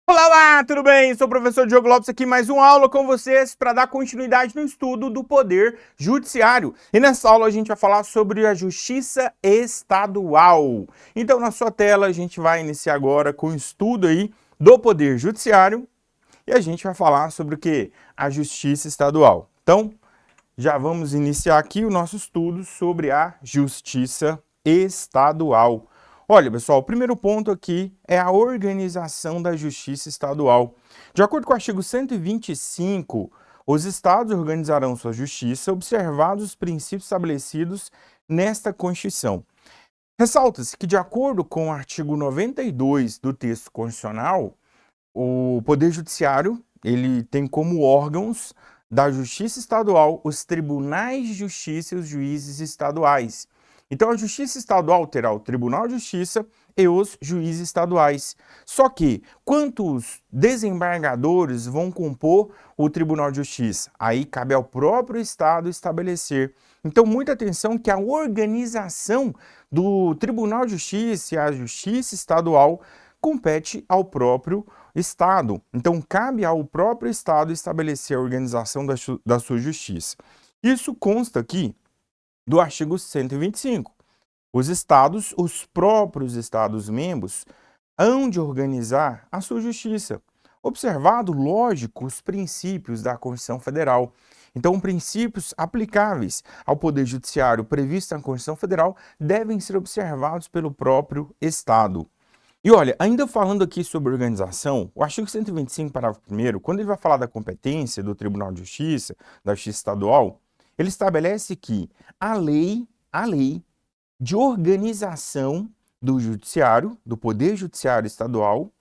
Olá, olá, tudo bem? Sou o professor Diogo Lopes aqui, mais uma aula com vocês para dar continuidade no estudo do Poder Judiciário. E nessa aula a gente vai falar sobre a Justiça Estadual. Então, na sua tela, a gente vai iniciar agora com o estudo aí do Poder Judiciário e a gente vai falar sobre o que? A Justiça Estadual. Então, já vamos iniciar aqui o nosso estudo sobre a Justiça Estadual. Olha, pessoal, o primeiro ponto aqui é a organização da Justiça Estadual. De acordo com o artigo 125, os estados organizarão sua justiça observados os princípios estabelecidos nesta Constituição. Ressalta-se que, de acordo com o artigo 92 do texto constitucional, o Poder Judiciário, ele tem como órgãos da Justiça Estadual os tribunais de justiça e os juízes estaduais. Então, a Justiça Estadual terá o Tribunal de Justiça e os juízes estaduais. Só que, quantos desembargadores vão compor o Tribunal de Justiça? Aí cabe ao próprio Estado estabelecer. Então, muita atenção que a organização do Tribunal de Justiça e a Justiça Estadual compete ao próprio Estado. Então, cabe ao próprio Estado estabelecer a organização da sua justiça. Isso consta aqui do artigo 125. Os estados, os próprios estados-membros, hão de organizar a sua justiça, observado, lógico, os princípios da Constituição Federal. Então, princípios aplicáveis ao Poder Judiciário previstos na Constituição Federal devem ser observados pelo próprio Estado. E olha, ainda falando aqui sobre organização, o artigo 125, parágrafo 1º, quando ele vai falar da competência do Tribunal de Justiça, da Justiça Estadual, ele estabelece que a lei de organização do Judiciário, do Poder Judiciário Estadual,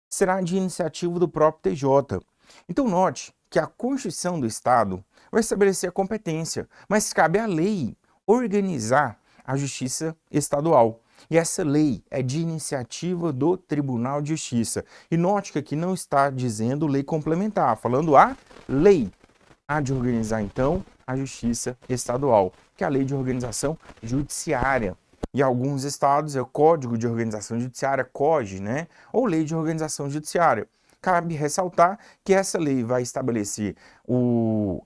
será de iniciativa do próprio TJ. Então note que a Constituição do Estado vai estabelecer a competência, mas cabe à lei organizar a Justiça Estadual. E essa lei é de iniciativa do Tribunal de Justiça. E note que aqui não está dizendo lei complementar, falando a lei. Há de organizar, então, a Justiça Estadual, que é a Lei de Organização Judiciária. E alguns estados é o Código de Organização Judiciária, COG, né? Ou Lei de Organização Judiciária. Cabe ressaltar que essa lei vai estabelecer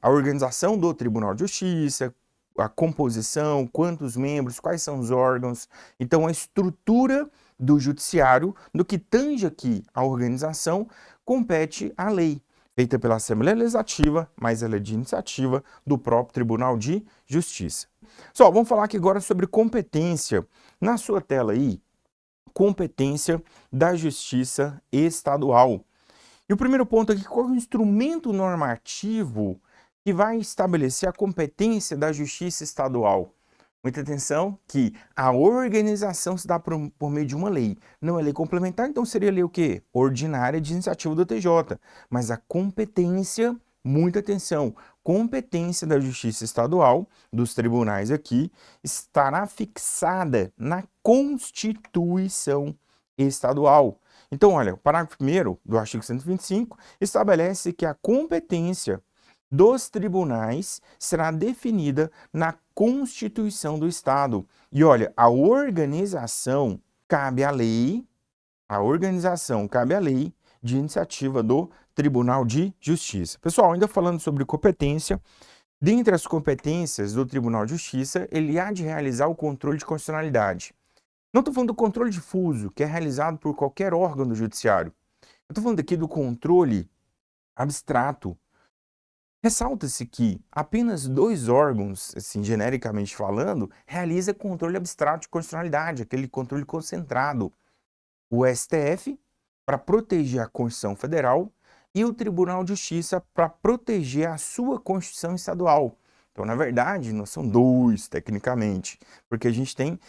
a organização do Tribunal de Justiça, a composição, quantos membros, quais são os órgãos. Então, a estrutura do judiciário, no que tange aqui a organização, compete à lei, feita pela Assembleia Legislativa, mas ela é de iniciativa do próprio Tribunal de Justiça. Só, vamos falar aqui agora sobre competência. Na sua tela aí, competência da Justiça Estadual. E o primeiro ponto aqui, qual é o instrumento normativo que vai estabelecer a competência da Justiça Estadual? Muita atenção que a organização se dá por meio de uma lei. Não é lei complementar, então seria lei o quê? Ordinária de iniciativa do TJ. Mas a competência, muita atenção, competência da Justiça Estadual, dos tribunais aqui, estará fixada na Constituição Estadual. Então, olha, o parágrafo 1º do artigo 125 estabelece que a competência dos tribunais será definida na Constituição do Estado. E olha, a organização cabe à lei, de iniciativa do Tribunal de Justiça. Pessoal, ainda falando sobre competência, dentre as competências do Tribunal de Justiça, ele há de realizar o controle de constitucionalidade. Não estou falando do controle difuso, que é realizado por qualquer órgão do judiciário. Eu estou falando aqui do controle abstrato. Ressalta-se que apenas 2 órgãos, assim, genericamente falando, realizam controle abstrato de constitucionalidade, aquele controle concentrado. O STF, para proteger a Constituição Federal, e o Tribunal de Justiça, para proteger a sua Constituição Estadual. Então, na verdade, não são 2, tecnicamente, porque a gente tem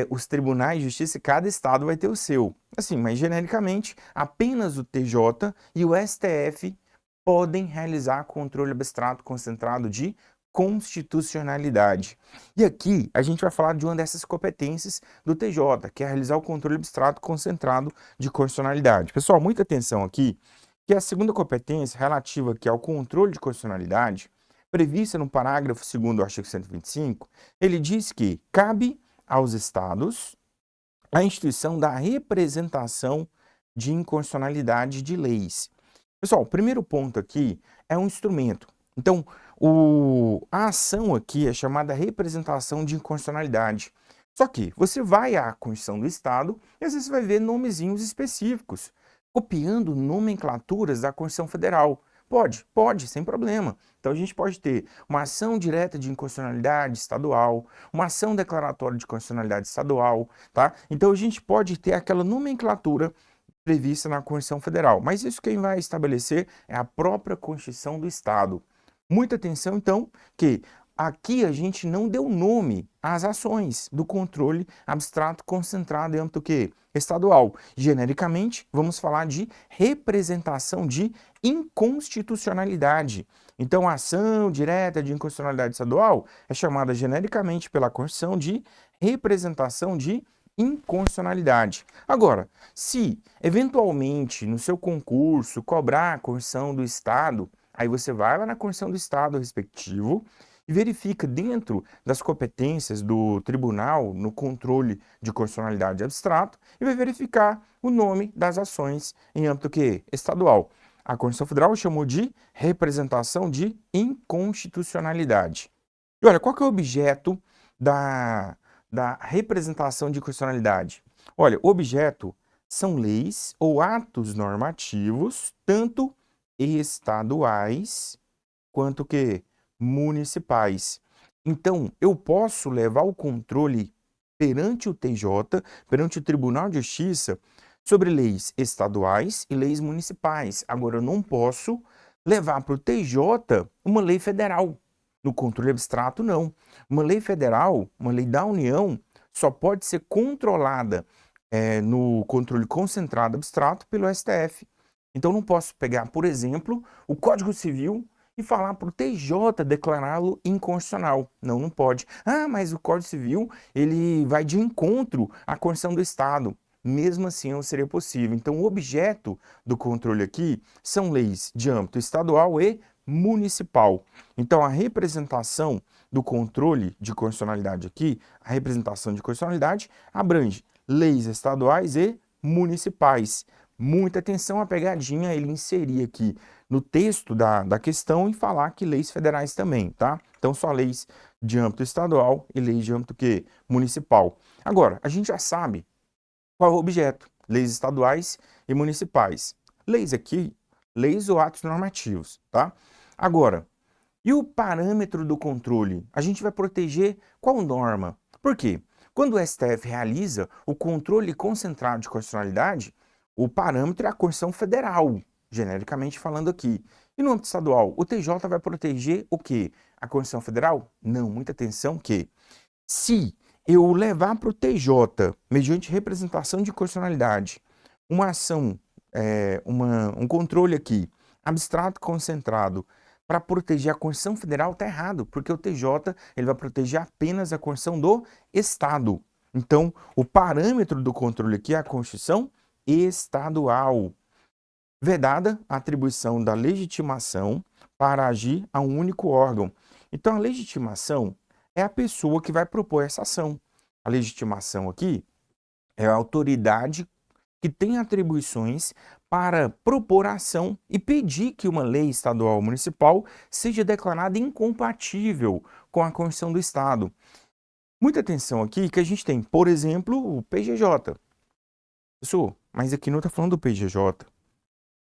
os tribunais de justiça, cada estado vai ter o seu. Assim, mas genericamente, apenas o TJ e o STF podem realizar controle abstrato concentrado de constitucionalidade. E aqui a gente vai falar de uma dessas competências do TJ, que é realizar o controle abstrato concentrado de constitucionalidade. Pessoal, muita atenção aqui, que a segunda competência relativa aqui ao controle de constitucionalidade, prevista no parágrafo 2º do artigo 125, ele diz que cabe aos estados a instituição da representação de inconstitucionalidade de leis. Pessoal, o primeiro ponto aqui é um instrumento. Então, a ação aqui é chamada representação de inconstitucionalidade. Só que você vai à Constituição do Estado e às vezes você vai ver nomezinhos específicos, copiando nomenclaturas da Constituição Federal. Pode, sem problema. Então a gente pode ter uma ação direta de inconstitucionalidade estadual, uma ação declaratória de constitucionalidade estadual, tá? Então a gente pode ter aquela nomenclatura prevista na Constituição Federal, mas isso quem vai estabelecer é a própria Constituição do Estado. Muita atenção, então, que aqui a gente não deu nome às ações do controle abstrato concentrado em âmbito quê? Estadual. Genericamente, vamos falar de representação de inconstitucionalidade. Então, a ação direta de inconstitucionalidade estadual é chamada genericamente pela Constituição de representação de inconstitucionalidade. Agora, se eventualmente no seu concurso cobrar a Constituição do Estado, aí você vai lá na Constituição do Estado respectivo e verifica dentro das competências do tribunal no controle de constitucionalidade abstrato e vai verificar o nome das ações em âmbito quê? Estadual. A Constituição Federal chamou de representação de inconstitucionalidade. E olha, qual que é o objeto da representação de constitucionalidade? Olha, o objeto são leis ou atos normativos, tanto estaduais quanto que municipais. Então, eu posso levar o controle perante o TJ, perante o Tribunal de Justiça, sobre leis estaduais e leis municipais. Agora, eu não posso levar para o TJ uma lei federal. No controle abstrato, não. Uma lei federal, uma lei da União, só pode ser controlada no controle concentrado abstrato pelo STF. Então, não posso pegar, por exemplo, o Código Civil e falar para o TJ declará-lo inconstitucional. Não, não pode. Ah, mas o Código Civil, ele vai de encontro à Constituição do Estado. Mesmo assim, não seria possível. Então, o objeto do controle aqui são leis de âmbito estadual e municipal. Então, a representação do controle de constitucionalidade aqui, a representação de constitucionalidade, abrange leis estaduais e municipais. Muita atenção à pegadinha, ele inserir aqui no texto da questão e falar que leis federais também, tá? Então, só leis de âmbito estadual e leis de âmbito quê? Municipal. Agora, a gente já sabe qual é o objeto, leis estaduais e municipais. Leis aqui, leis ou atos normativos, tá? Agora, e o parâmetro do controle? A gente vai proteger qual norma? Por quê? Quando o STF realiza o controle concentrado de constitucionalidade, o parâmetro é a Constituição Federal, genericamente falando aqui. E no âmbito estadual, o TJ vai proteger o quê? A Constituição Federal? Não, muita atenção que se eu levar para o TJ, mediante representação de constitucionalidade, uma ação, um controle aqui, abstrato concentrado, para proteger a Constituição Federal, está errado, porque o TJ ele vai proteger apenas a Constituição do Estado. Então, o parâmetro do controle aqui é a Constituição estadual. Vedada a atribuição da legitimação para agir a um único órgão. Então, a legitimação é a pessoa que vai propor essa ação. A legitimação aqui é a autoridade que tem atribuições para propor a ação e pedir que uma lei estadual ou municipal seja declarada incompatível com a Constituição do Estado. Muita atenção aqui que a gente tem, por exemplo, o PGJ. Pessoal, mas aqui não está falando do PGJ.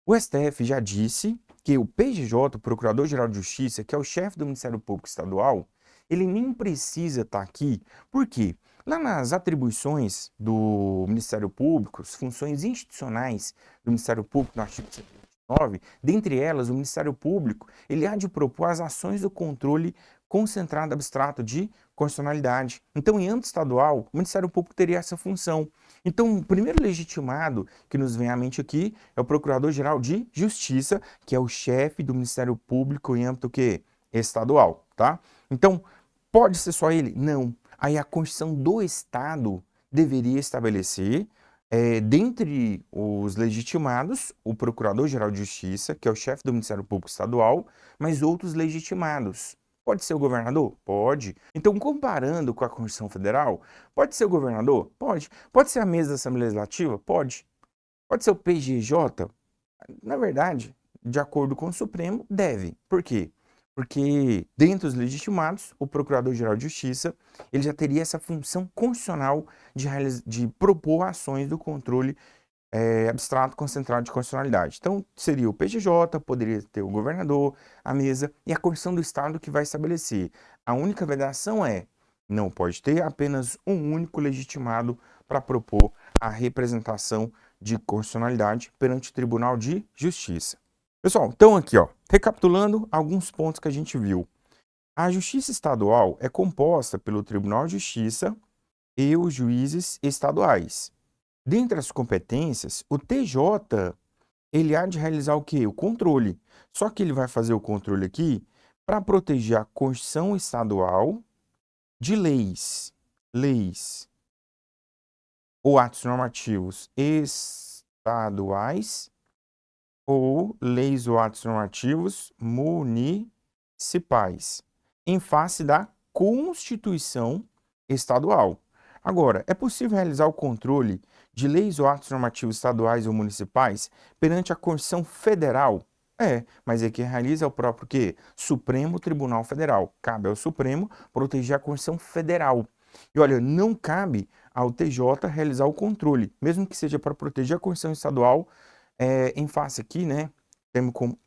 O STF já disse que o PGJ, o Procurador-Geral de Justiça, que é o chefe do Ministério Público Estadual, ele nem precisa estar aqui. Por quê? Lá nas atribuições do Ministério Público, as funções institucionais do Ministério Público, no artigo 129, dentre elas, o Ministério Público, ele há de propor as ações do controle concentrado abstrato de constitucionalidade. Então, em âmbito estadual, o Ministério Público teria essa função. Então, o primeiro legitimado que nos vem à mente aqui é o Procurador-Geral de Justiça, que é o chefe do Ministério Público em âmbito quê? Estadual, tá? Então, pode ser só ele? Não. Aí a Constituição do Estado deveria estabelecer, dentre os legitimados, o Procurador-Geral de Justiça, que é o chefe do Ministério Público Estadual, mas outros legitimados. Pode ser o governador? Pode. Então, comparando com a Constituição Federal, pode ser o governador? Pode. Pode ser a mesa da Assembleia Legislativa? Pode. Pode ser o PGJ? Na verdade, de acordo com o Supremo, deve. Por quê? Porque, dentre os legitimados, o Procurador-Geral de Justiça ele já teria essa função constitucional de propor ações do controle abstrato concentrado de constitucionalidade. Então, seria o PGJ, poderia ter o governador, a mesa e a Constituição do Estado que vai estabelecer. A única vedação não pode ter apenas um único legitimado para propor a representação de constitucionalidade perante o Tribunal de Justiça. Pessoal, então aqui, recapitulando alguns pontos que a gente viu. A Justiça Estadual é composta pelo Tribunal de Justiça e os juízes estaduais. Dentre as competências, o TJ, ele há de realizar o quê? O controle. Só que ele vai fazer o controle aqui para proteger a Constituição Estadual de leis ou atos normativos estaduais ou leis ou atos normativos municipais, em face da Constituição Estadual. Agora, é possível realizar o controle de leis ou atos normativos estaduais ou municipais perante a Constituição Federal? Mas quem realiza é o próprio quê? Supremo Tribunal Federal. Cabe ao Supremo proteger a Constituição Federal. E olha, não cabe ao TJ realizar o controle, mesmo que seja para proteger a Constituição Estadual, em face aqui, né,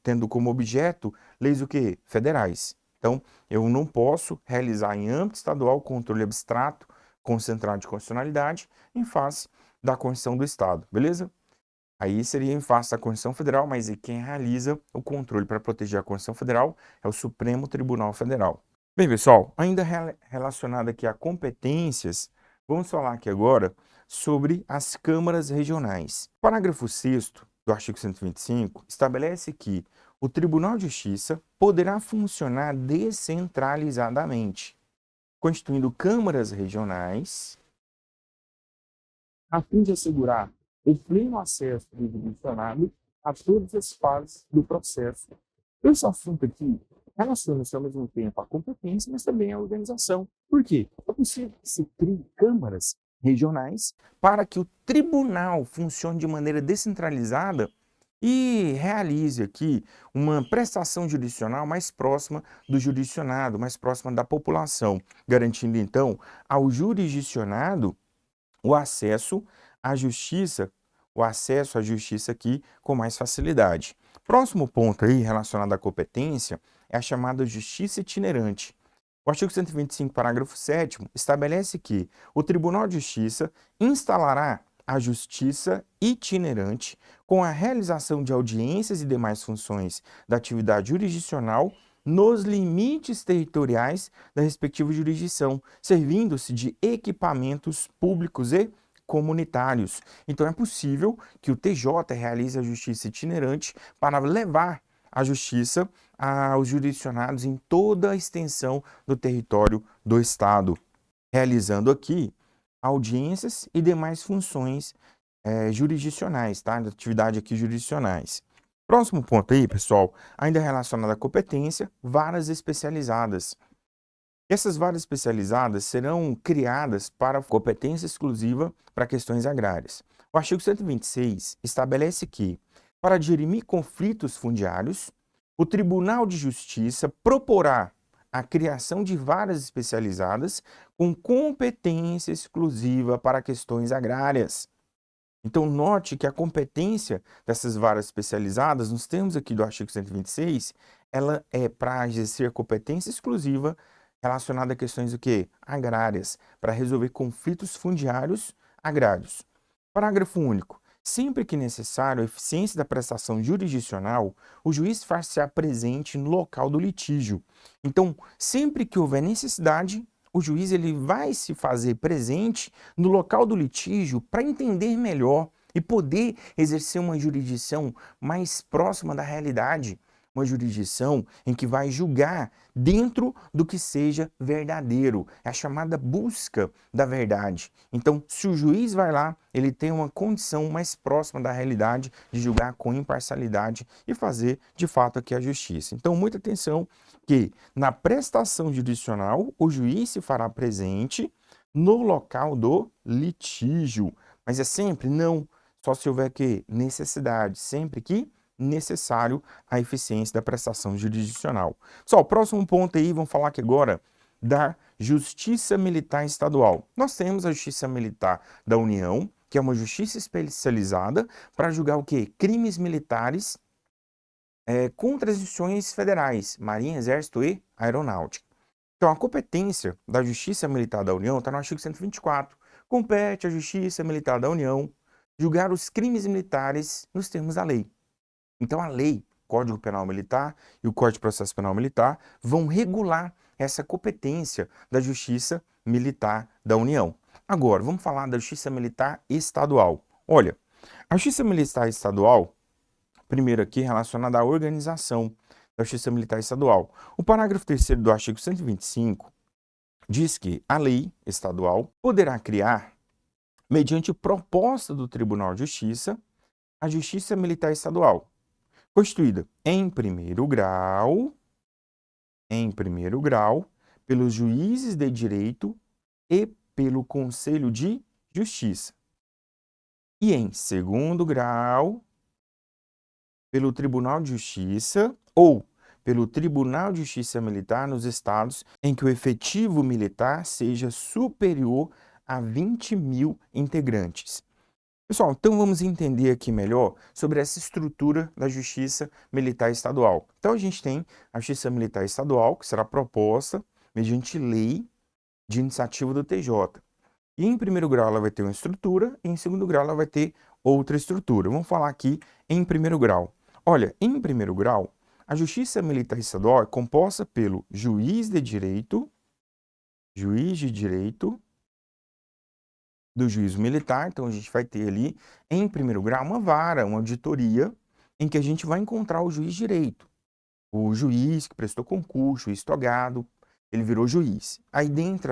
tendo como objeto leis o quê? Federais. Então, eu não posso realizar em âmbito estadual controle abstrato, concentrado de constitucionalidade, em face da Constituição do Estado, beleza? Aí seria em face da Constituição Federal, mas quem realiza o controle para proteger a Constituição Federal é o Supremo Tribunal Federal. Bem, pessoal, ainda relacionado aqui a competências, vamos falar aqui agora sobre as câmaras regionais. O parágrafo 6º do artigo 125 estabelece que o Tribunal de Justiça poderá funcionar descentralizadamente, constituindo câmaras regionais, a fim de assegurar o pleno acesso do jurisdicionado a todas as fases do processo. Esse assunto aqui relaciona-se ao mesmo tempo à competência, mas também à organização. Por quê? É possível que se crie câmaras regionais para que o tribunal funcione de maneira descentralizada e realize aqui uma prestação jurisdicional mais próxima do jurisdicionado, mais próxima da população, garantindo então ao jurisdicionado o acesso à justiça aqui com mais facilidade. Próximo ponto aí relacionado à competência é a chamada justiça itinerante. O artigo 125, parágrafo 7º, estabelece que o Tribunal de Justiça instalará a justiça itinerante com a realização de audiências e demais funções da atividade jurisdicional nos limites territoriais da respectiva jurisdição, servindo-se de equipamentos públicos e comunitários. Então, é possível que o TJ realize a justiça itinerante para levar a justiça aos jurisdicionados em toda a extensão do território do Estado, realizando aqui audiências e demais funções jurisdicionais, tá? Da atividade aqui jurisdicionais. Próximo ponto aí, pessoal, ainda relacionado à competência, varas especializadas. Essas varas especializadas serão criadas para competência exclusiva para questões agrárias. O artigo 126 estabelece que, para dirimir conflitos fundiários, o Tribunal de Justiça proporá a criação de varas especializadas com competência exclusiva para questões agrárias. Então, note que a competência dessas varas especializadas, nos termos aqui do artigo 126, ela é para exercer competência exclusiva relacionada a questões do quê? Agrárias, para resolver conflitos fundiários agrários. Parágrafo único. Sempre que necessário a eficiência da prestação jurisdicional, o juiz far-se-á presente no local do litígio. Então, sempre que houver necessidade, o juiz ele vai se fazer presente no local do litígio para entender melhor e poder exercer uma jurisdição mais próxima da realidade. Uma jurisdição em que vai julgar dentro do que seja verdadeiro. É a chamada busca da verdade. Então, se o juiz vai lá, ele tem uma condição mais próxima da realidade de julgar com imparcialidade e fazer, de fato, aqui a justiça. Então, muita atenção que na prestação jurisdicional, o juiz se fará presente no local do litígio. Mas é sempre? Não. Só se houver que necessidade, sempre que necessário a eficiência da prestação jurisdicional. Pessoal, o próximo ponto aí, vamos falar aqui agora da Justiça Militar Estadual. Nós temos a Justiça Militar da União, que é uma justiça especializada para julgar o quê? Crimes militares contra as instituições federais, Marinha, Exército e Aeronáutica. Então, a competência da Justiça Militar da União está no artigo 124. Compete à Justiça Militar da União julgar os crimes militares nos termos da lei. Então, a lei, Código Penal Militar e o Código de Processo Penal Militar vão regular essa competência da Justiça Militar da União. Agora, vamos falar da Justiça Militar Estadual. Olha, a Justiça Militar Estadual, primeiro aqui, relacionada à organização da Justiça Militar Estadual. O parágrafo 3º do artigo 125 diz que a lei estadual poderá criar, mediante proposta do Tribunal de Justiça, a Justiça Militar Estadual, constituída em primeiro grau, pelos juízes de direito e pelo Conselho de Justiça. E em segundo grau, pelo Tribunal de Justiça ou pelo Tribunal de Justiça Militar nos estados em que o efetivo militar seja superior a 20.000 integrantes. Pessoal, então vamos entender aqui melhor sobre essa estrutura da Justiça Militar Estadual. Então a gente tem a Justiça Militar Estadual, que será proposta mediante lei de iniciativa do TJ. E em primeiro grau ela vai ter uma estrutura, e em segundo grau ela vai ter outra estrutura. Vamos falar aqui em primeiro grau. Olha, em primeiro grau, a Justiça Militar Estadual é composta pelo juiz de direito do juízo militar. Então a gente vai ter ali, em primeiro grau, uma vara, uma auditoria, em que a gente vai encontrar o juiz de direito. O juiz que prestou concurso, juiz togado, ele virou juiz. Aí dentro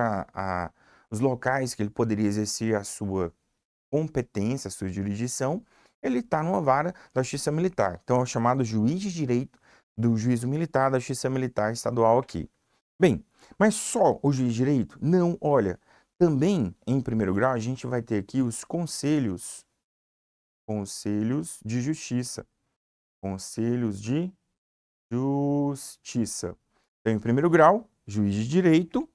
os locais que ele poderia exercer a sua competência, a sua jurisdição, ele está numa vara da Justiça Militar. Então é o chamado juiz de direito do juízo militar da Justiça Militar Estadual aqui. Bem, mas só o juiz de direito? Não, olha, também em primeiro grau a gente vai ter aqui os conselhos de justiça. Conselhos de justiça. Então, em primeiro grau, juiz de direito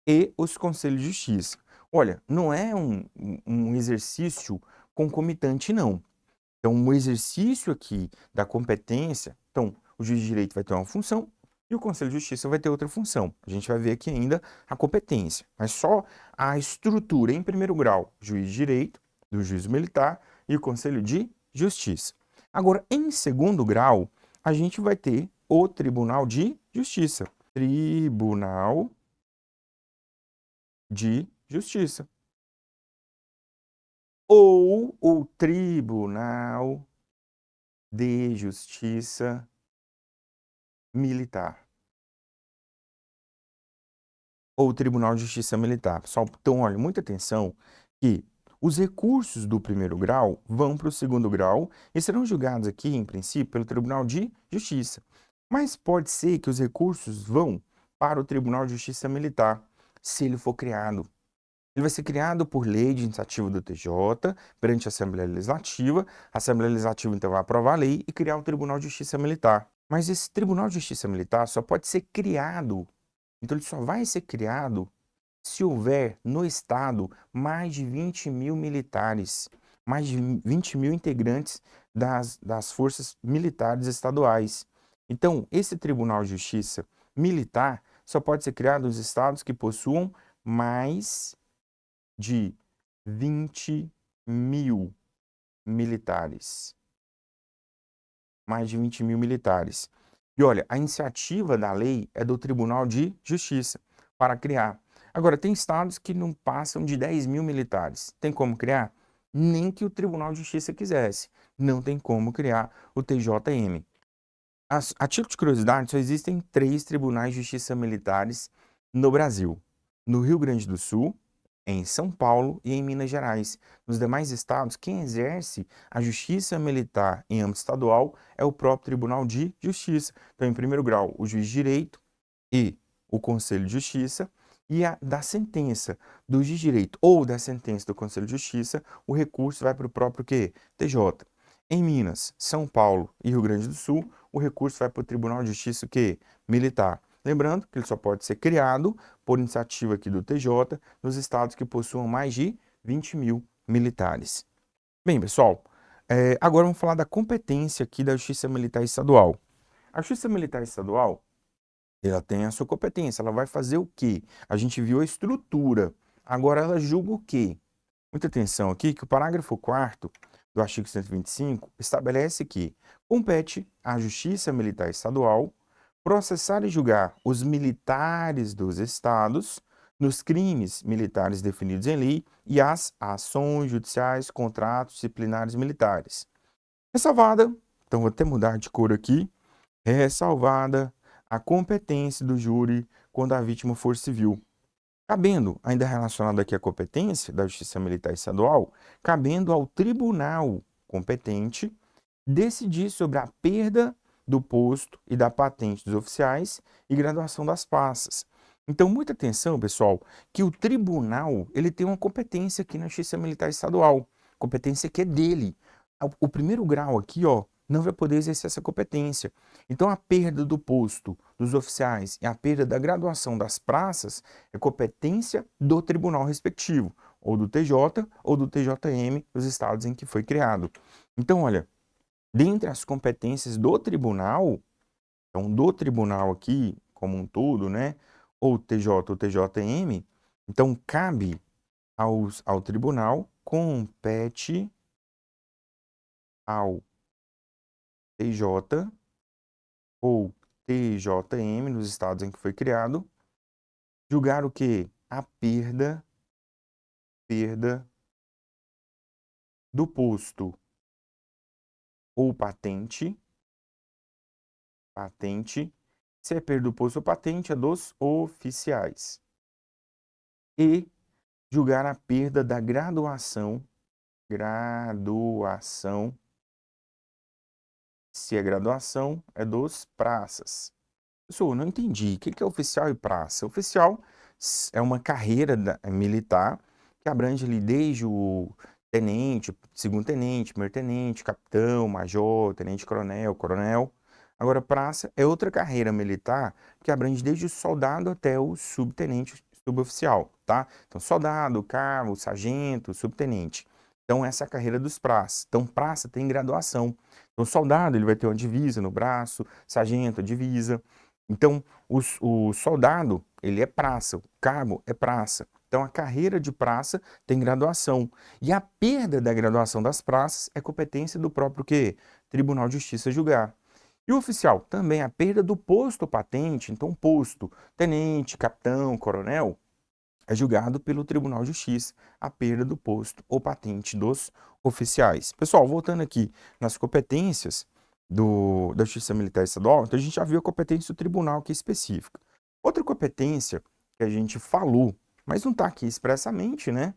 e os conselhos de justiça. Olha, não é um exercício concomitante, não. Então, o exercício aqui da competência, então, o juiz de direito vai ter uma função e o Conselho de Justiça vai ter outra função. A gente vai ver aqui ainda a competência, mas só a estrutura em primeiro grau, juiz de direito, do juízo militar e o Conselho de Justiça. Agora, em segundo grau, a gente vai ter o Tribunal de Justiça. Tribunal de Justiça. Ou o Tribunal de Justiça Militar. Ou Tribunal de Justiça Militar. Pessoal, então, olha, muita atenção que os recursos do primeiro grau vão para o segundo grau e serão julgados aqui, em princípio, pelo Tribunal de Justiça. Mas pode ser que os recursos vão para o Tribunal de Justiça Militar, se ele for criado. Ele vai ser criado por lei de iniciativa do TJ, perante a Assembleia Legislativa. A Assembleia Legislativa, então, vai aprovar a lei e criar o Tribunal de Justiça Militar. Mas esse Tribunal de Justiça Militar só pode ser criado, então ele só vai ser criado se houver no Estado mais de 20.000 militares, mais de 20.000 integrantes das forças militares estaduais. Então, esse Tribunal de Justiça Militar só pode ser criado nos estados que possuam mais de 20.000 militares. Mais de 20.000 militares. E olha, a iniciativa da lei é do Tribunal de Justiça para criar. Agora, tem estados que não passam de 10.000 militares. Tem como criar? Nem que o Tribunal de Justiça quisesse. Não tem como criar o TJM. A título de curiosidade, só existem 3 tribunais de justiça militares no Brasil. No Rio Grande do Sul, em São Paulo e em Minas Gerais. Nos demais estados, quem exerce a justiça militar em âmbito estadual é o próprio Tribunal de Justiça. Então, em primeiro grau, o juiz de direito e o Conselho de Justiça. e da sentença do juiz de direito ou da sentença do Conselho de Justiça, o recurso vai para o próprio quê? TJ. Em Minas, São Paulo e Rio Grande do Sul, o recurso vai para o Tribunal de Justiça quê? Militar. Lembrando que ele só pode ser criado por iniciativa aqui do TJ nos estados que possuam mais de 20 mil militares. Bem, pessoal, agora vamos falar da competência aqui da Justiça Militar Estadual. A Justiça Militar Estadual, ela tem a sua competência, ela vai fazer o quê? A gente viu a estrutura, agora ela julga o quê? Muita atenção aqui que o parágrafo 4º do artigo 125 estabelece que compete à Justiça Militar Estadual processar e julgar os militares dos estados nos crimes militares definidos em lei e as ações judiciais, contratos disciplinares militares. Ressalvada, então vou até mudar de cor aqui, ressalvada a competência do júri quando a vítima for civil. Cabendo, ainda relacionado aqui à competência da Justiça Militar Estadual, cabendo ao tribunal competente decidir sobre a perda do posto e da patente dos oficiais e graduação das praças. Então, muita atenção, pessoal, que o tribunal ele tem uma competência aqui na Justiça Militar Estadual, competência que é dele. O primeiro grau aqui, ó, não vai poder exercer essa competência. Então, a perda do posto dos oficiais e a perda da graduação das praças é competência do tribunal respectivo, ou do TJ ou do TJM, dos estados em que foi criado. Então, olha, dentre as competências do tribunal, então do tribunal aqui, como um todo, né, ou TJ ou TJM, então cabe ao tribunal, compete ao TJ ou TJM, nos estados em que foi criado, julgar o quê? A perda do posto ou patente, se é perda do posto ou patente, é dos oficiais. E julgar a perda da graduação, se é graduação, é dos praças. Pessoal, não entendi. O que é oficial e praça? Oficial é uma carreira militar que abrange ali desde o tenente, segundo-tenente, primeiro-tenente, capitão, major, tenente-coronel, coronel. Agora, praça é outra carreira militar que abrange desde o soldado até o subtenente, suboficial, tá? Então, soldado, cabo, sargento, subtenente. Então, essa é a carreira dos praças. Então, praça tem graduação. Então, soldado, ele vai ter uma divisa no braço, sargento, a divisa. Então, o soldado, ele é praça, o cabo é praça. Então, a carreira de praça tem graduação. E a perda da graduação das praças é competência do próprio quê? Tribunal de Justiça julgar. E o oficial, também a perda do posto ou patente. Então, posto, tenente, capitão, coronel, é julgado pelo Tribunal de Justiça a perda do posto ou patente dos oficiais. Pessoal, voltando aqui nas competências da Justiça Militar Estadual, então a gente já viu a competência do tribunal que é específica. Outra competência que a gente falou, mas não está aqui expressamente, né,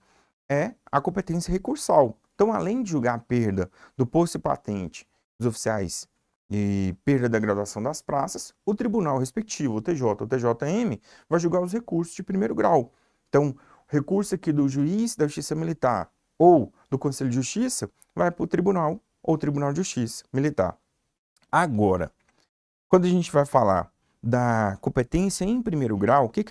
é a competência recursal. Então, além de julgar a perda do posto e patente dos oficiais e perda da graduação das praças, o tribunal respectivo, o TJ ou TJM, vai julgar os recursos de primeiro grau. Então, recurso aqui do juiz da Justiça Militar ou do Conselho de Justiça vai para o tribunal ou Tribunal de Justiça Militar. Agora, quando a gente vai falar da competência em primeiro grau, o que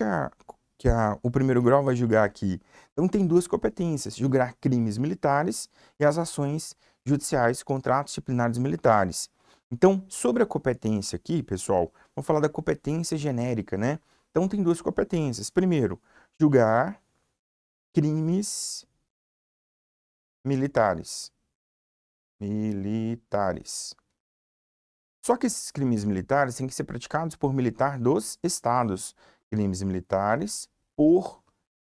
o primeiro grau vai julgar aqui? Então, tem duas competências: julgar crimes militares e as ações judiciais, contratos disciplinares militares. Então, sobre a competência aqui, pessoal, vamos falar da competência genérica, né? Então, tem duas competências. Primeiro, julgar crimes militares. Só que esses crimes militares têm que ser praticados por militar dos estados. Crimes militares por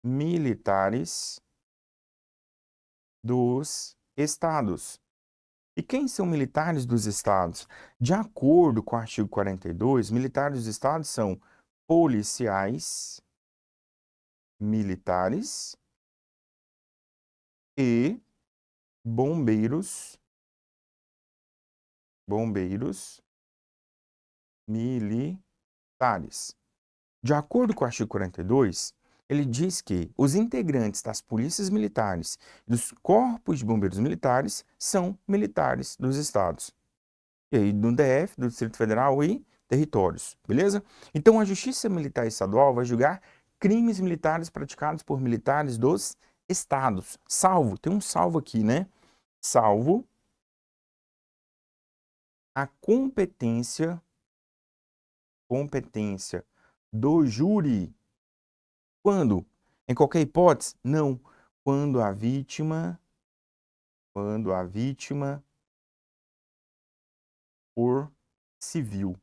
militares dos estados. E quem são militares dos estados? De acordo com o artigo 42, militares dos estados são policiais militares e bombeiros militares. De acordo com o artigo 42, Ele diz que os integrantes das polícias militares e dos corpos de bombeiros militares são militares dos estados. E aí, do DF, do Distrito Federal e territórios, beleza? Então, a Justiça Militar Estadual vai julgar crimes militares praticados por militares dos estados. Salvo, tem um salvo aqui, né? Salvo a competência do júri. Quando? Em qualquer hipótese? Não. Quando a vítima for civil.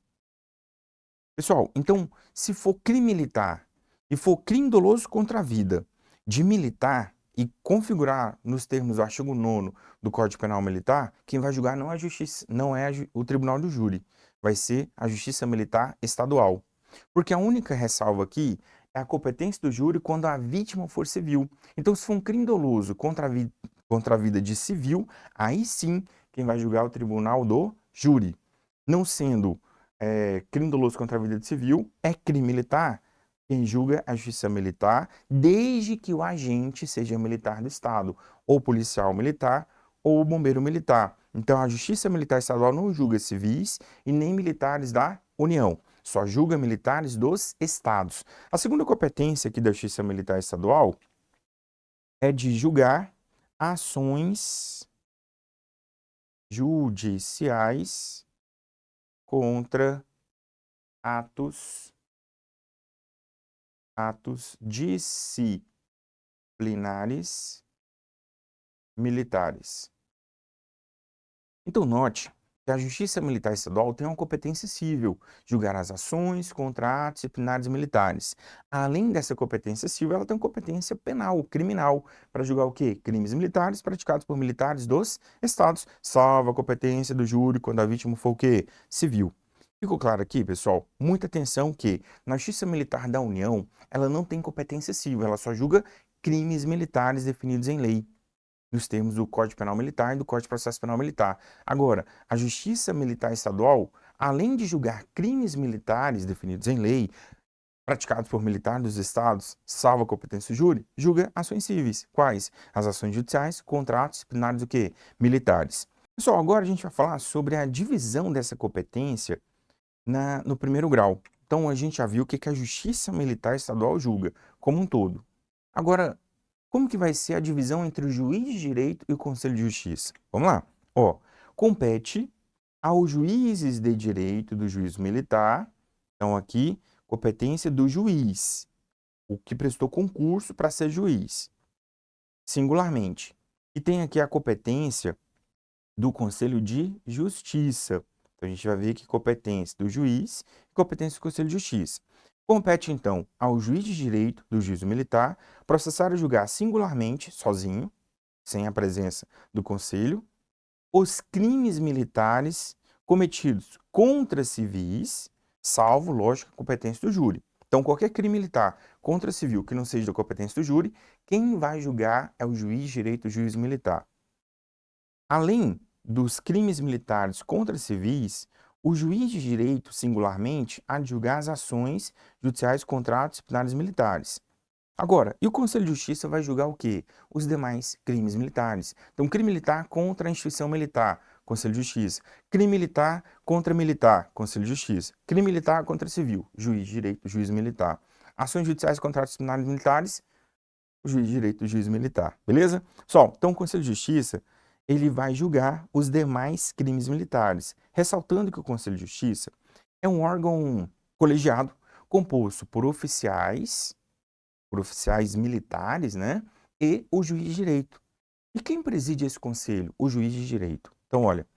Pessoal, então, se for crime militar e for crime doloso contra a vida de militar e configurar nos termos do artigo 9º do Código Penal Militar, quem vai julgar não é a justiça, não é o tribunal do júri, vai ser a Justiça Militar Estadual. Porque a única ressalva aqui é a competência do júri quando a vítima for civil. Então, se for um crime doloso contra a vida de civil, aí sim quem vai julgar é o tribunal do júri. Não sendo crime doloso contra a vida de civil, é crime militar. Quem julga é a Justiça Militar, desde que o agente seja militar do Estado, ou policial militar, ou bombeiro militar. Então, a Justiça Militar Estadual não julga civis e nem militares da União, só julga militares dos estados. A segunda competência aqui da Justiça Militar Estadual é de julgar ações judiciais contra atos disciplinares militares. Então, note que a Justiça Militar Estadual tem uma competência civil, julgar as ações contra atos disciplinares militares. Além dessa competência civil, ela tem uma competência penal, criminal, para julgar o quê? Crimes militares praticados por militares dos estados, salvo a competência do júri quando a vítima for o quê? Civil. Ficou claro aqui, pessoal? Muita atenção que na Justiça Militar da União, ela não tem competência civil, ela só julga crimes militares definidos em lei, nos termos do Código Penal Militar e do Código de Processo Penal Militar. Agora, a Justiça Militar Estadual, além de julgar crimes militares definidos em lei, praticados por militares dos estados, salvo a competência do júri, julga ações civis. Quais? As ações judiciais contra atos disciplinares do quê? Militares. Pessoal, agora a gente vai falar sobre a divisão dessa competência no primeiro grau. Então, a gente já viu o que a Justiça Militar Estadual julga, como um todo. Agora, como que vai ser a divisão entre o juiz de direito e o Conselho de Justiça? Vamos lá. Ó, compete aos juízes de direito do juízo militar. Então, aqui, competência do juiz, o que prestou concurso para ser juiz, singularmente. E tem aqui a competência do Conselho de Justiça. Então, a gente vai ver que competência do juiz e competência do Conselho de Justiça. Compete, então, ao juiz de direito do juízo militar processar e julgar singularmente, sozinho, sem a presença do conselho, os crimes militares cometidos contra civis, salvo, lógico, a competência do júri. Então, qualquer crime militar contra civil que não seja da competência do júri, quem vai julgar é o juiz de direito do juízo militar. Além dos crimes militares contra civis, o juiz de direito, singularmente, há de julgar as ações judiciais contra atos disciplinares militares. Agora, e o Conselho de Justiça vai julgar o quê? Os demais crimes militares. Então, crime militar contra a instituição militar, Conselho de Justiça. Crime militar, Conselho de Justiça. Crime militar contra civil, juiz de direito, juiz militar. Ações judiciais contra atos disciplinares militares, o juiz de direito, juiz militar. Beleza? Pessoal, então o Conselho de Justiça ele vai julgar os demais crimes militares, ressaltando que o Conselho de Justiça é um órgão colegiado composto por oficiais militares, né, e o juiz de direito. E quem preside esse conselho? O juiz de direito. Então, olha,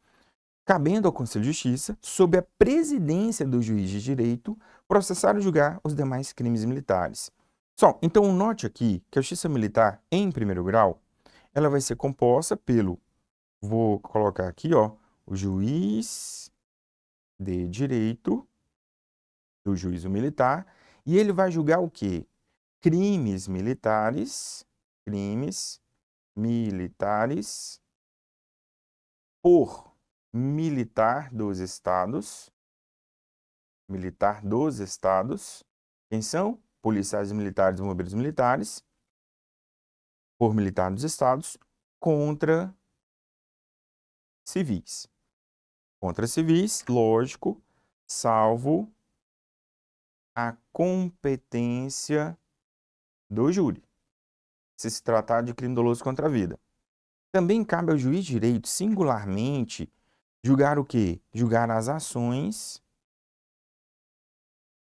cabendo ao Conselho de Justiça, sob a presidência do juiz de direito, processar e julgar os demais crimes militares. Então, note aqui que a Justiça Militar, em primeiro grau, ela vai ser composta pelo, vou colocar aqui, ó, o juiz de direito do juízo militar, e ele vai julgar o quê? Crimes militares por militar dos estados. Quem são? policiais militares e bombeiros militares, por militar dos estados, contra civis. Contra civis, lógico, salvo a competência do júri, se tratar de crime doloso contra a vida. Também cabe ao juiz de direito, singularmente, julgar o quê? Julgar as ações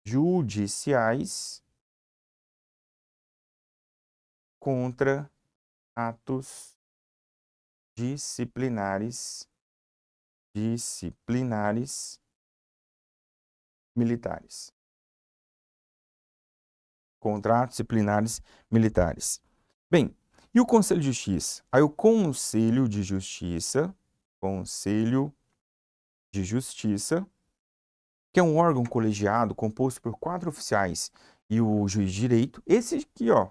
judiciais contra atos disciplinares militares. Contra atos disciplinares militares. Bem, e o Conselho de Justiça? Aí o Conselho de Justiça, que é um órgão colegiado composto por 4 oficiais e o juiz de direito, esse aqui, ó,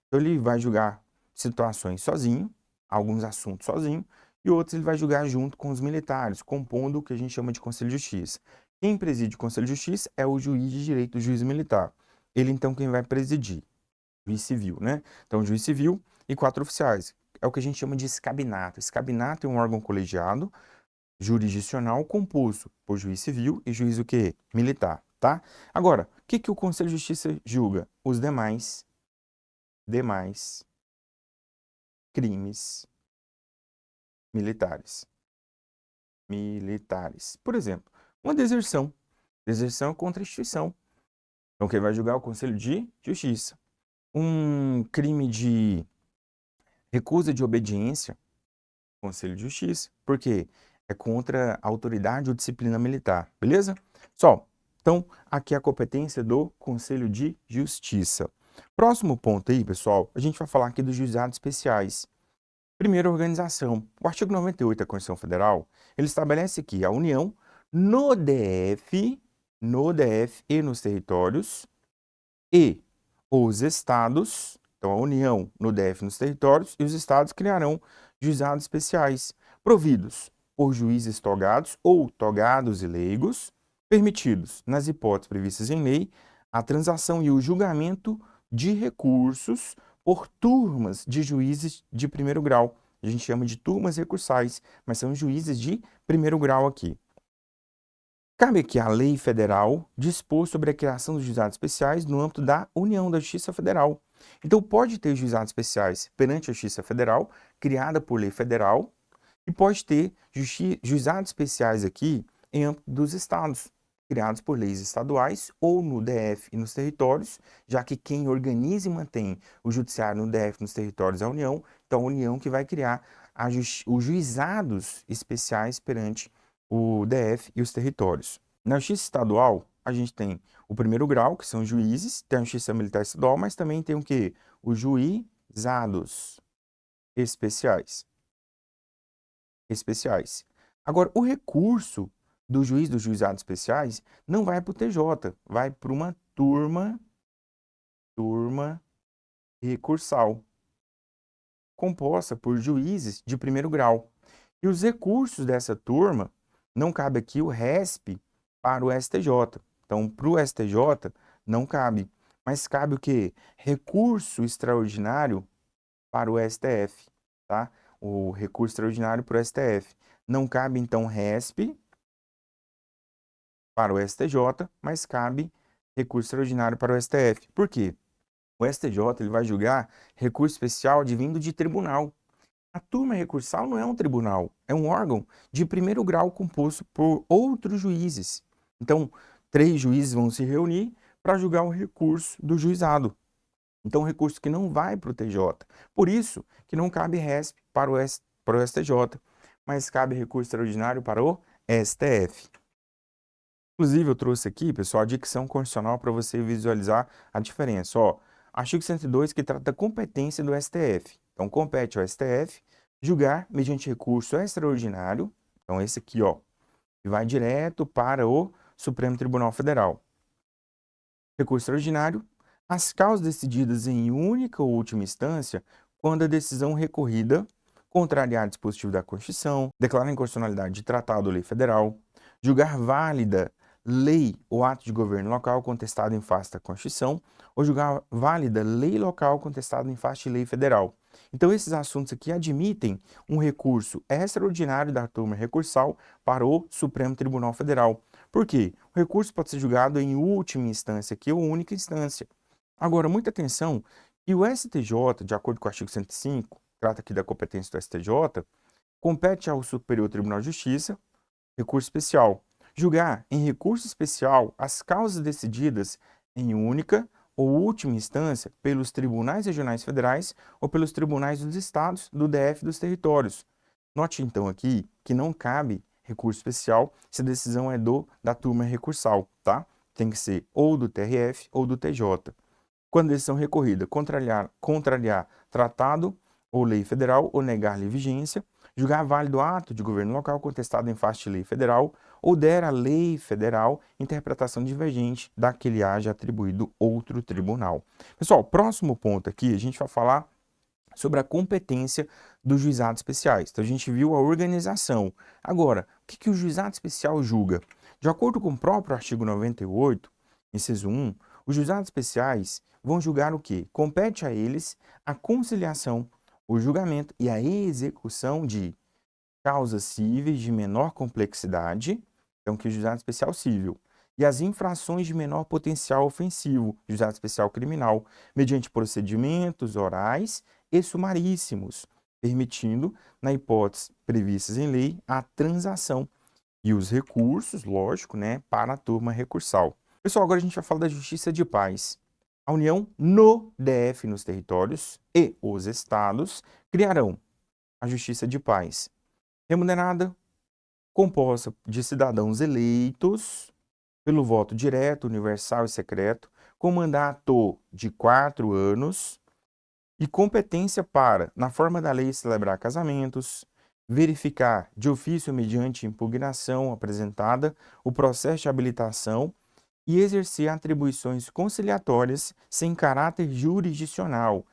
então ele vai julgar situações sozinho, alguns assuntos sozinho, e outros ele vai julgar junto com os militares, compondo o que a gente chama de Conselho de Justiça. Quem preside o Conselho de Justiça é o juiz de direito, o juiz militar. Ele, então, quem vai presidir? Juiz civil, né? Então, juiz civil e 4 oficiais. É o que a gente chama de escabinato. Escabinato é um órgão colegiado, jurisdicional, composto por juiz civil e juiz o quê? Militar, tá? Agora, o que o Conselho de Justiça julga? Os demais crimes militares. Por exemplo, uma deserção. Deserção é contra a instituição. Então, quem vai julgar é o Conselho de Justiça. Um crime de recusa de obediência, Conselho de Justiça. Por quê? É contra a autoridade ou disciplina militar. Beleza? Então, aqui é a competência do Conselho de Justiça. Próximo ponto aí, pessoal, a gente vai falar aqui dos juizados especiais. Primeira organização. O artigo 98 da Constituição Federal, ele estabelece que a União, no DF e nos territórios, e os estados, então a União no DF e nos territórios, e os estados criarão juizados especiais, providos por juízes togados ou togados e leigos, permitidos, nas hipóteses previstas em lei, a transação e o julgamento de recursos por turmas de juízes de primeiro grau. A gente chama de turmas recursais, mas são juízes de primeiro grau aqui. Cabe aqui a lei federal dispor sobre a criação dos juizados especiais no âmbito da União da Justiça Federal. Então, pode ter juizados especiais perante a Justiça Federal, criada por lei federal, e pode ter juizados especiais aqui em âmbito dos estados, criados por leis estaduais ou no DF e nos territórios, já que quem organiza e mantém o judiciário no DF e nos territórios é a União, então a União que vai criar os juizados especiais perante o DF e os territórios. Na Justiça Estadual, a gente tem o primeiro grau, que são juízes, tem a Justiça Militar Estadual, mas também tem o quê? Os juizados especiais. Agora, o recurso do juiz dos juizados especiais não vai para o TJ, vai para uma turma recursal, composta por juízes de primeiro grau. E os recursos dessa turma, não cabe aqui o RESP para o STJ. Então, para o STJ, não cabe. Mas cabe o quê? Recurso extraordinário para o STF, tá? O recurso extraordinário para o STF. Não cabe, então, RESP para o STJ, mas cabe recurso extraordinário para o STF. Por quê? O STJ ele vai julgar recurso especial advindo de tribunal. A turma recursal não é um tribunal, é um órgão de primeiro grau composto por outros juízes. Então, 3 juízes vão se reunir para julgar o recurso do juizado. Então, recurso que não vai para o TJ. Por isso que não cabe RESP para o STJ, mas cabe recurso extraordinário para o STF. Inclusive, eu trouxe aqui, pessoal, a dicção constitucional para você visualizar a diferença. Ó, artigo 102 que trata da competência do STF. Então, compete ao STF julgar mediante recurso extraordinário. Então, esse aqui, ó, que vai direto para o Supremo Tribunal Federal. Recurso extraordinário, as causas decididas em única ou última instância, quando a decisão recorrida contrariar dispositivo da Constituição, declarar inconstitucionalidade de tratado ou lei federal, julgar válida lei ou ato de governo local contestado em face da Constituição, ou julgar válida lei local contestada em face de lei federal. Então, esses assuntos aqui admitem um recurso extraordinário da turma recursal para o Supremo Tribunal Federal. Por quê? O recurso pode ser julgado em última instância aqui ou única instância. Agora, muita atenção, que o STJ, de acordo com o artigo 105, trata aqui da competência do STJ, compete ao Superior Tribunal de Justiça, recurso especial, julgar em recurso especial as causas decididas em única ou última instância pelos tribunais regionais federais ou pelos tribunais dos estados, do DF e dos territórios. Note então aqui que não cabe recurso especial se a decisão é da turma recursal, tá? Tem que ser ou do TRF ou do TJ. Quando a decisão recorrida contrariar tratado ou lei federal ou negar-lhe vigência, julgar válido ato de governo local contestado em face de lei federal ou der à lei federal interpretação divergente da que lhe haja atribuído outro tribunal. Pessoal, próximo ponto aqui, a gente vai falar sobre a competência dos juizados especiais. Então, a gente viu a organização. Agora, o que o juizado especial julga? De acordo com o próprio artigo 98, inciso 1, os juizados especiais vão julgar o quê? Compete a eles a conciliação, o julgamento e a execução de causas cíveis de menor complexidade, então que é o juizado especial civil, e as infrações de menor potencial ofensivo, juizado especial criminal, mediante procedimentos orais e sumaríssimos, permitindo, na hipótese previstas em lei, a transação e os recursos, lógico, né, para a turma recursal. Pessoal, agora a gente vai falar da justiça de paz. A União no DF, nos territórios, e os estados criarão a justiça de paz, remunerada, composta de cidadãos eleitos pelo voto direto, universal e secreto, com mandato de 4 anos e competência para, na forma da lei, celebrar casamentos, verificar de ofício mediante impugnação apresentada o processo de habilitação e exercer atribuições conciliatórias sem caráter jurisdicional,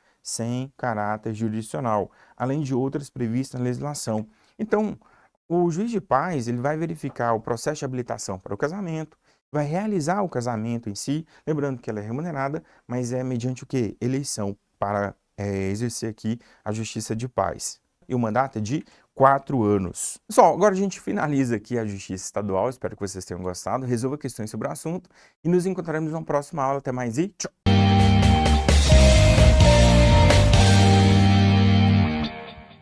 além de outras previstas na legislação. Então, o juiz de paz ele vai verificar o processo de habilitação para o casamento, vai realizar o casamento em si, lembrando que ela é remunerada, mas é mediante o quê? Eleição para exercer aqui a justiça de paz. E o mandato é de 4 anos. Pessoal, agora a gente finaliza aqui a justiça estadual, espero que vocês tenham gostado, resolva questões sobre o assunto e nos encontraremos na próxima aula. Até mais e tchau!